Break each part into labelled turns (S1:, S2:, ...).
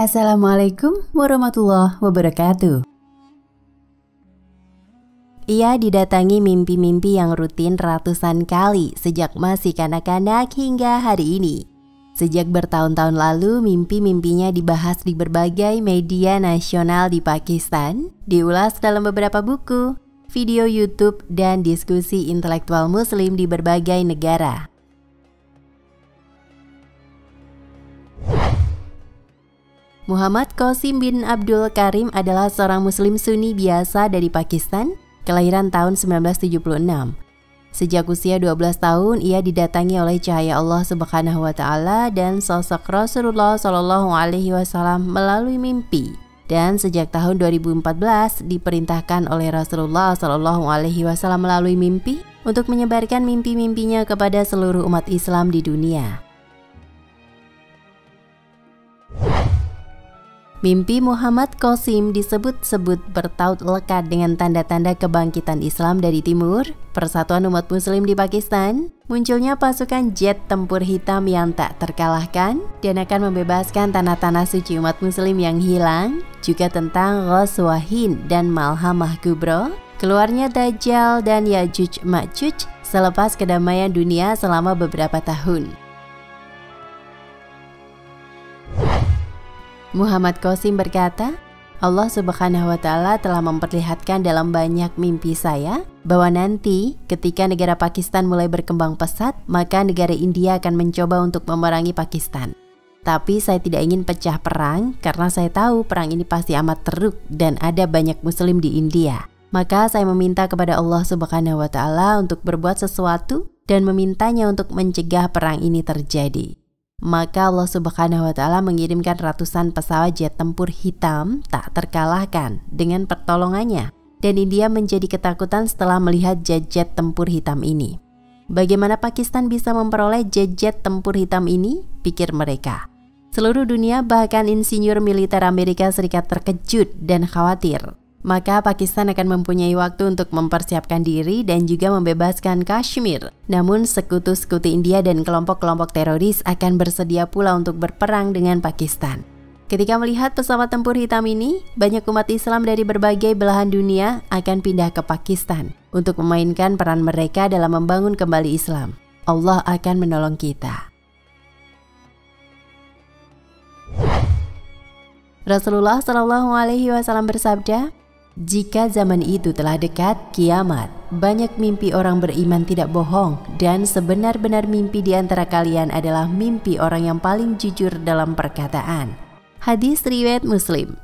S1: Assalamualaikum warahmatullahi wabarakatuh. Ia didatangi mimpi-mimpi yang rutin ratusan kali sejak masih kanak-kanak hingga hari ini. Sejak bertahun-tahun lalu, mimpi-mimpinya dibahas di berbagai media nasional di Pakistan, diulas dalam beberapa buku, video YouTube, dan diskusi intelektual muslim di berbagai negara. Muhammad Qasim bin Abdul Karim adalah seorang muslim Sunni biasa dari Pakistan, kelahiran tahun 1976. Sejak usia 12 tahun, ia didatangi oleh cahaya Allah Subhanahu wa Ta'ala dan sosok Rasulullah Shallallahu Alaihi Wasallam melalui mimpi. Dan sejak tahun 2014 diperintahkan oleh Rasulullah Shallallahu Alaihi Wasallam melalui mimpi untuk menyebarkan mimpi-mimpinya kepada seluruh umat Islam di dunia. Mimpi Muhammad Qasim disebut-sebut bertaut lekat dengan tanda-tanda kebangkitan Islam dari timur, persatuan umat muslim di Pakistan, munculnya pasukan jet tempur hitam yang tak terkalahkan, dan akan membebaskan tanah-tanah suci umat muslim yang hilang, juga tentang Ghazwah Hind dan Malhamah Kubra, keluarnya Dajjal dan Ya'juj Ma'juj selepas kedamaian dunia selama beberapa tahun. Muhammad Qasim berkata, Allah Subhanahu wa Ta'ala telah memperlihatkan dalam banyak mimpi saya bahwa nanti ketika negara Pakistan mulai berkembang pesat, maka negara India akan mencoba untuk memerangi Pakistan. Tapi saya tidak ingin pecah perang karena saya tahu perang ini pasti amat teruk dan ada banyak muslim di India. Maka saya meminta kepada Allah Subhanahu wa Ta'ala untuk berbuat sesuatu dan memintanya untuk mencegah perang ini terjadi. Maka Allah Subhanahu wa Ta'ala mengirimkan ratusan pesawat jet tempur hitam tak terkalahkan dengan pertolongannya, dan India menjadi ketakutan setelah melihat jet-jet tempur hitam ini. Bagaimana Pakistan bisa memperoleh jet-jet tempur hitam ini? Pikir mereka. Seluruh dunia, bahkan insinyur militer Amerika Serikat terkejut dan khawatir. Maka Pakistan akan mempunyai waktu untuk mempersiapkan diri dan juga membebaskan Kashmir. Namun sekutu-sekutu India dan kelompok-kelompok teroris akan bersedia pula untuk berperang dengan Pakistan. Ketika melihat pesawat tempur hitam ini, banyak umat Islam dari berbagai belahan dunia akan pindah ke Pakistan untuk memainkan peran mereka dalam membangun kembali Islam. Allah akan menolong kita. Rasulullah Shallallahu Alaihi Wasallam bersabda, jika zaman itu telah dekat kiamat, banyak mimpi orang beriman tidak bohong, dan sebenar-benar mimpi di antara kalian adalah mimpi orang yang paling jujur dalam perkataan. Hadis riwayat Muslim.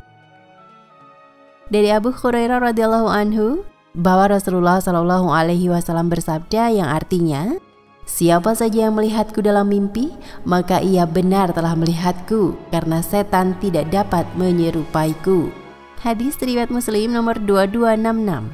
S1: Dari Abu Hurairah radhiyallahu anhu bahwa Rasulullah Shallallahu Alaihi Wasallam bersabda yang artinya, siapa saja yang melihatku dalam mimpi, maka ia benar telah melihatku, karena setan tidak dapat menyerupaiku. Hadis riwayat Muslim nomor 2266.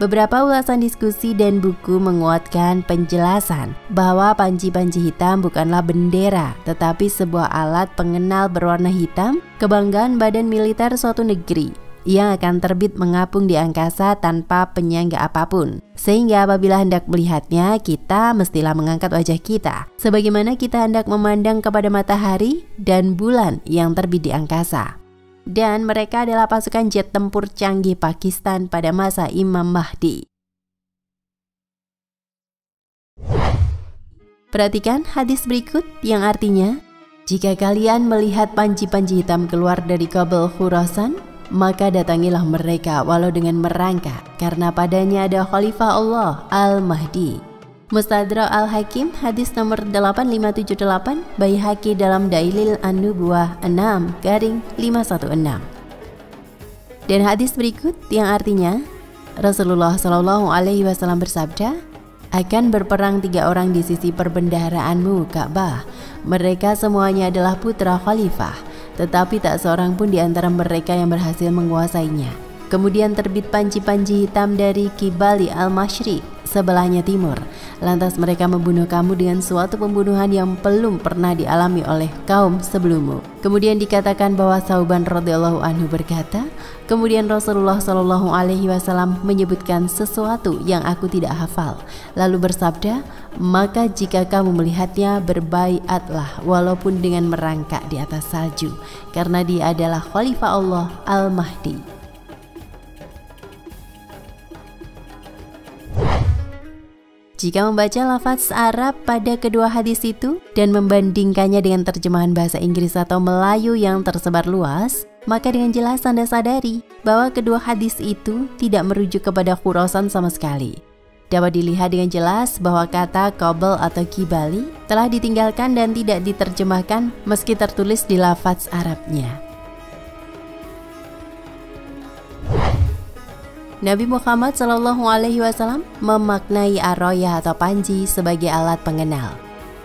S1: Beberapa ulasan diskusi dan buku menguatkan penjelasan bahwa panji-panji hitam bukanlah bendera, tetapi sebuah alat pengenal berwarna hitam, kebanggaan badan militer suatu negeri yang akan terbit mengapung di angkasa tanpa penyangga apapun. Sehingga apabila hendak melihatnya, kita mestilah mengangkat wajah kita, sebagaimana kita hendak memandang kepada matahari dan bulan yang terbit di angkasa. Dan mereka adalah pasukan jet tempur canggih Pakistan pada masa Imam Mahdi. Perhatikan hadis berikut yang artinya, jika kalian melihat panji-panji hitam keluar dari Kabul Khurasan, maka datangilah mereka walau dengan merangkak, karena padanya ada Khalifah Allah Al-Mahdi. Mustadrak Al-Hakim hadis nomor 8578, Baihaqi dalam Dalail An-Nubuwah 6-516. Dan hadis berikut yang artinya, Rasulullah Shallallahu Alaihi Wasallam bersabda, akan berperang 3 orang di sisi perbendaharaanmu Ka'bah. Mereka semuanya adalah putra khalifah, tetapi tak seorang pun di antara mereka yang berhasil menguasainya. Kemudian terbit panji-panji hitam dari Kibali al-Masyriq, sebelahnya timur. Lantas mereka membunuh kamu dengan suatu pembunuhan yang belum pernah dialami oleh kaum sebelummu. Kemudian dikatakan bahwa Thauban radhiyallahu anhu berkata, kemudian Rasulullah shallallahu alaihi wasallam menyebutkan sesuatu yang aku tidak hafal, lalu bersabda, maka jika kamu melihatnya, berbaiatlah walaupun dengan merangkak di atas salju, karena dia adalah Khalifah Allah Al-Mahdi. Jika membaca lafaz Arab pada kedua hadis itu dan membandingkannya dengan terjemahan bahasa Inggris atau Melayu yang tersebar luas, maka dengan jelas Anda sadari bahwa kedua hadis itu tidak merujuk kepada Khurasan sama sekali. Dapat dilihat dengan jelas bahwa kata Qabl atau Kibali telah ditinggalkan dan tidak diterjemahkan meski tertulis di lafaz Arabnya. Nabi Muhammad SAW memaknai ar-royah atau panji sebagai alat pengenal.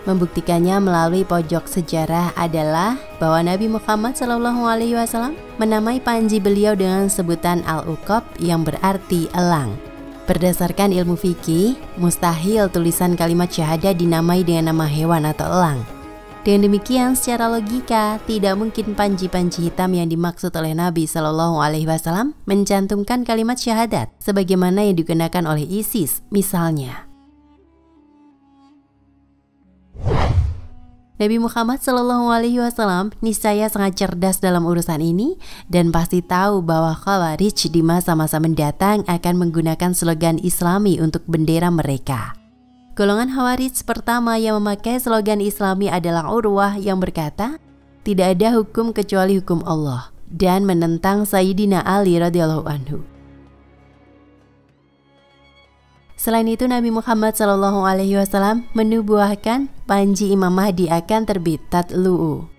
S1: Membuktikannya melalui pojok sejarah adalah bahwa Nabi Muhammad SAW menamai panji beliau dengan sebutan al-uqab yang berarti elang. Berdasarkan ilmu fikih, mustahil tulisan kalimat syahadah dinamai dengan nama hewan atau elang. Dengan demikian, secara logika, tidak mungkin panji-panji hitam yang dimaksud oleh Nabi SAW mencantumkan kalimat syahadat sebagaimana yang digunakan oleh ISIS misalnya. Nabi Muhammad SAW niscaya sangat cerdas dalam urusan ini dan pasti tahu bahwa Khawarij di masa-masa mendatang akan menggunakan slogan Islami untuk bendera mereka. Golongan Khawarij pertama yang memakai slogan Islami adalah Urwah yang berkata, tidak ada hukum kecuali hukum Allah, dan menentang Sayyidina Ali radhiyallahu anhu. Selain itu, Nabi Muhammad SAW menubuahkan panji Imam Mahdi akan terbit tatlu'u.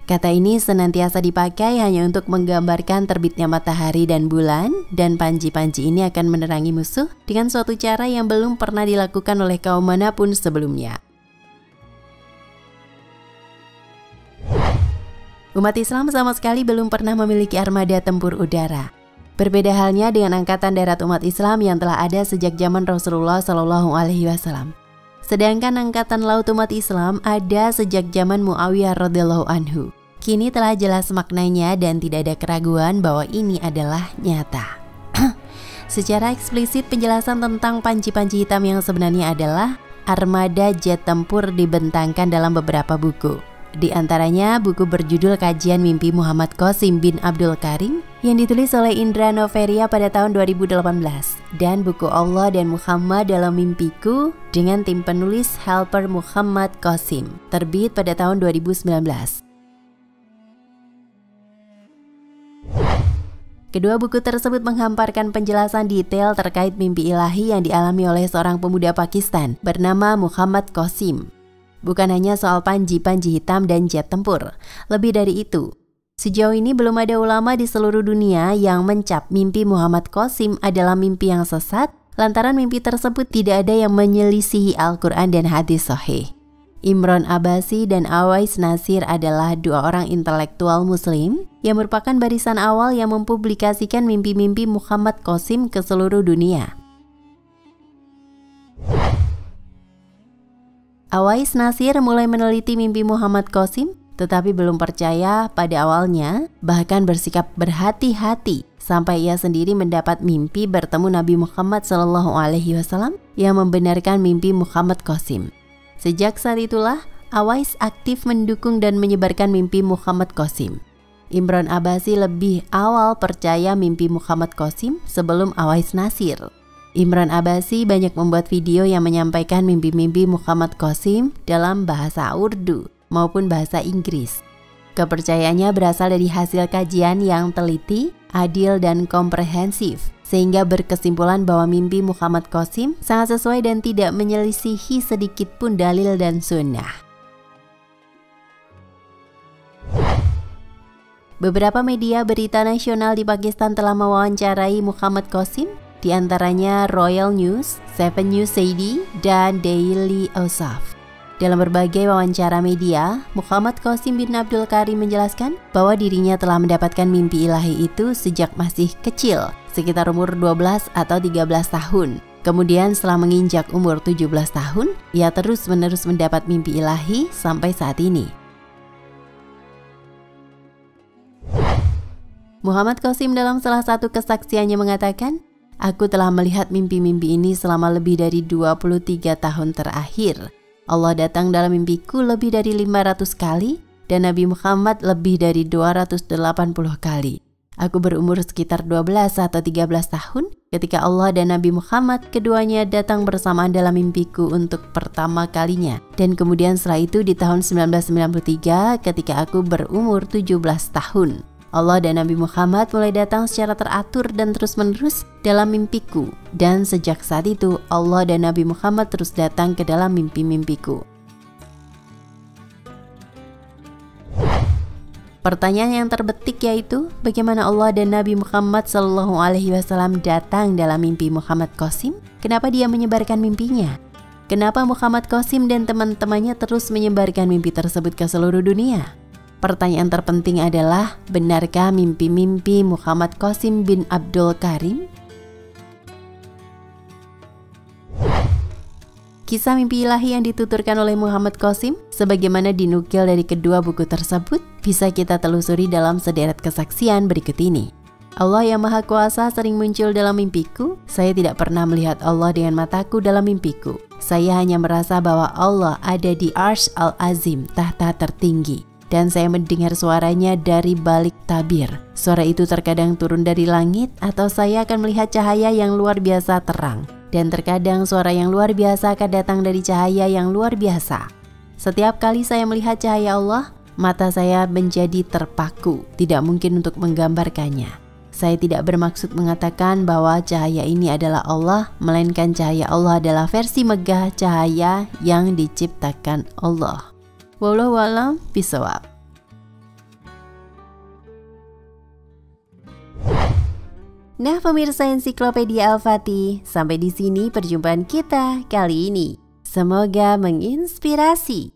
S1: Kata ini senantiasa dipakai hanya untuk menggambarkan terbitnya matahari dan bulan, dan panji-panji ini akan menerangi musuh dengan suatu cara yang belum pernah dilakukan oleh kaum manapun sebelumnya. Umat Islam sama sekali belum pernah memiliki armada tempur udara. Berbeda halnya dengan angkatan darat umat Islam yang telah ada sejak zaman Rasulullah SAW. Sedangkan angkatan laut umat Islam ada sejak zaman Muawiyah radhiyallahu anhu. Kini telah jelas maknanya dan tidak ada keraguan bahwa ini adalah nyata. Secara eksplisit penjelasan tentang panji-panji hitam yang sebenarnya adalah armada jet tempur dibentangkan dalam beberapa buku. Di antaranya buku berjudul Kajian Mimpi Muhammad Qasim bin Abdul Karim yang ditulis oleh Indra Noveria pada tahun 2018, dan buku Allah dan Muhammad dalam Mimpiku dengan tim penulis Helper Muhammad Qasim, terbit pada tahun 2019. Kedua buku tersebut menghamparkan penjelasan detail terkait mimpi ilahi yang dialami oleh seorang pemuda Pakistan bernama Muhammad Qasim. Bukan hanya soal panji-panji hitam dan jet tempur, lebih dari itu. Sejauh ini belum ada ulama di seluruh dunia yang mencap mimpi Muhammad Qasim adalah mimpi yang sesat, lantaran mimpi tersebut tidak ada yang menyelisihi Al-Quran dan hadis sahih. Imron Abbasi dan Awais Nasir adalah dua orang intelektual muslim yang merupakan barisan awal yang mempublikasikan mimpi-mimpi Muhammad Qasim ke seluruh dunia. Awais Nasir mulai meneliti mimpi Muhammad Qasim, tetapi belum percaya pada awalnya, bahkan bersikap berhati-hati sampai ia sendiri mendapat mimpi bertemu Nabi Muhammad SAW yang membenarkan mimpi Muhammad Qasim. Sejak saat itulah, Awais aktif mendukung dan menyebarkan mimpi Muhammad Qasim. Imron Abbasi lebih awal percaya mimpi Muhammad Qasim sebelum Awais Nasir. Imron Abbasi banyak membuat video yang menyampaikan mimpi-mimpi Muhammad Qasim dalam bahasa Urdu maupun bahasa Inggris. Kepercayaannya berasal dari hasil kajian yang teliti, adil, dan komprehensif, sehingga berkesimpulan bahwa mimpi Muhammad Qasim sangat sesuai dan tidak menyelisihi sedikit pun dalil dan sunnah. Beberapa media berita nasional di Pakistan telah mewawancarai Muhammad Qasim, di antaranya Royal News, 7 News Saidi, dan Daily Awsaf. Dalam berbagai wawancara media, Muhammad Qasim bin Abdul Karim menjelaskan bahwa dirinya telah mendapatkan mimpi ilahi itu sejak masih kecil, sekitar umur 12 atau 13 tahun. Kemudian setelah menginjak umur 17 tahun, ia terus-menerus mendapat mimpi ilahi sampai saat ini. Muhammad Qasim dalam salah satu kesaksiannya mengatakan, "Aku telah melihat mimpi-mimpi ini selama lebih dari 23 tahun terakhir. Allah datang dalam mimpiku lebih dari 500 kali dan Nabi Muhammad lebih dari 280 kali. Aku berumur sekitar 12 atau 13 tahun ketika Allah dan Nabi Muhammad keduanya datang bersamaan dalam mimpiku untuk pertama kalinya. Dan kemudian setelah itu di tahun 1993 ketika aku berumur 17 tahun. Allah dan Nabi Muhammad mulai datang secara teratur dan terus-menerus dalam mimpiku. Dan sejak saat itu Allah dan Nabi Muhammad terus datang ke dalam mimpi-mimpiku." Pertanyaan yang terbetik yaitu, bagaimana Allah dan Nabi Muhammad SAW datang dalam mimpi Muhammad Qasim? Kenapa dia menyebarkan mimpinya? Kenapa Muhammad Qasim dan teman-temannya terus menyebarkan mimpi tersebut ke seluruh dunia? Pertanyaan terpenting adalah, benarkah mimpi-mimpi Muhammad Qasim bin Abdul Karim? Kisah mimpi ilahi yang dituturkan oleh Muhammad Qasim, sebagaimana dinukil dari kedua buku tersebut, bisa kita telusuri dalam sederet kesaksian berikut ini. Allah yang Maha Kuasa sering muncul dalam mimpiku. Saya tidak pernah melihat Allah dengan mataku dalam mimpiku. Saya hanya merasa bahwa Allah ada di Arsy Al-Azim, tahta tertinggi. Dan saya mendengar suaranya dari balik tabir. Suara itu terkadang turun dari langit atau saya akan melihat cahaya yang luar biasa terang. Dan terkadang suara yang luar biasa akan datang dari cahaya yang luar biasa. Setiap kali saya melihat cahaya Allah, mata saya menjadi terpaku, tidak mungkin untuk menggambarkannya. Saya tidak bermaksud mengatakan bahwa cahaya ini adalah Allah, melainkan cahaya Allah adalah versi megah cahaya yang diciptakan Allah. Wallahu a'lam bishawab. Nah pemirsa Ensiklopedia Al-Fatih, sampai di sini perjumpaan kita kali ini. Semoga menginspirasi.